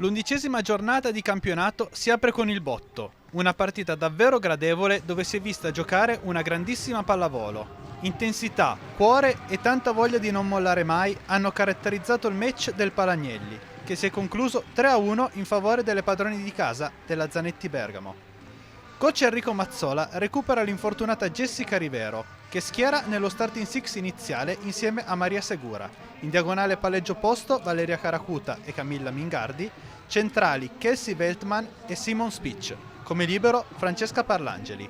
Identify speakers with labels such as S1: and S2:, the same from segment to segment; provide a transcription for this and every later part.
S1: L'11ª giornata di campionato si apre con il botto, una partita davvero gradevole dove si è vista giocare una grandissima pallavolo. Intensità, cuore e tanta voglia di non mollare mai hanno caratterizzato il match del Palagnelli, che si è concluso 3-1 in favore delle padrone di casa della Zanetti Bergamo. Coach Enrico Mazzola recupera l'infortunata Jessica Rivero, che schiera nello starting six iniziale insieme a Maria Segura. In diagonale palleggio opposto Valeria Caracuta e Camilla Mingardi, centrali Kelsey Veltman e Simon Spitch, come libero Francesca Parlangeli.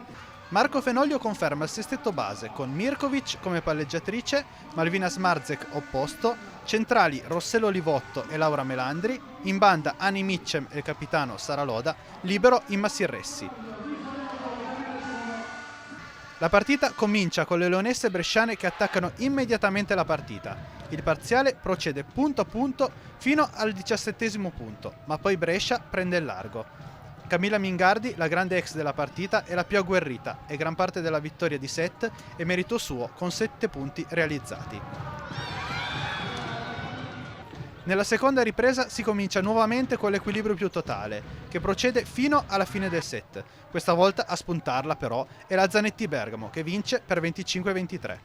S1: Marco Fenoglio conferma il sestetto base con Mirkovic come palleggiatrice, Malvina Smarzek opposto, centrali Rossello Livotto e Laura Melandri, in banda Ani Mitchem e il capitano Sara Loda, libero Imma Sirressi. La partita comincia con le leonesse bresciane che attaccano immediatamente la partita. Il parziale procede punto a punto fino al 17° punto, ma poi Brescia prende il largo. Camilla Mingardi, la grande ex della partita, è la più agguerrita e gran parte della vittoria di set è merito suo con 7 punti realizzati. Nella seconda ripresa si comincia nuovamente con l'equilibrio più totale, che procede fino alla fine del set. Questa volta a spuntarla però è la Zanetti Bergamo, che vince per 25-23.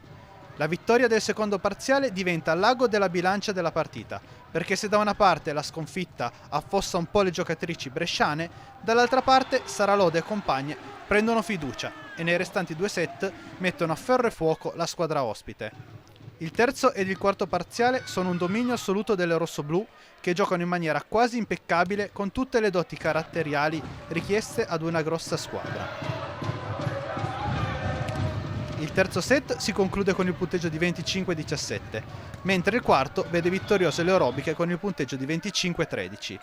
S1: La vittoria del secondo parziale diventa l'ago della bilancia della partita, perché se da una parte la sconfitta affossa un po' le giocatrici bresciane, dall'altra parte Sara Loda e compagne prendono fiducia e nei restanti 2 set mettono a ferro e fuoco la squadra ospite. Il terzo ed il quarto parziale sono un dominio assoluto delle rossoblù che giocano in maniera quasi impeccabile con tutte le doti caratteriali richieste ad una grossa squadra. Il terzo set si conclude con il punteggio di 25-17, mentre il quarto vede vittoriose le orobiche con il punteggio di 25-13.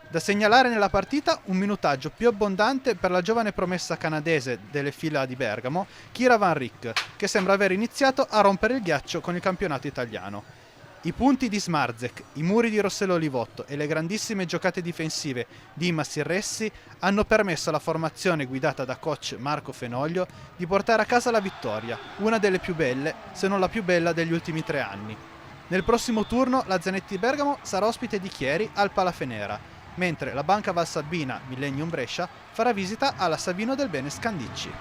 S1: Da segnalare nella partita un minutaggio più abbondante per la giovane promessa canadese delle fila di Bergamo, Kira Van Rick, che sembra aver iniziato a rompere il ghiaccio con il campionato italiano. I punti di Smarzek, i muri di Rossello Livotto e le grandissime giocate difensive di Imma Sirressi hanno permesso alla formazione guidata da coach Marco Fenoglio di portare a casa la vittoria, una delle più belle, se non la più bella degli ultimi 3 anni. Nel prossimo turno la Zanetti Bergamo sarà ospite di Chieri al Palafenera, mentre la Banca Valsabbina Millennium Brescia farà visita alla Savino del Bene Scandicci.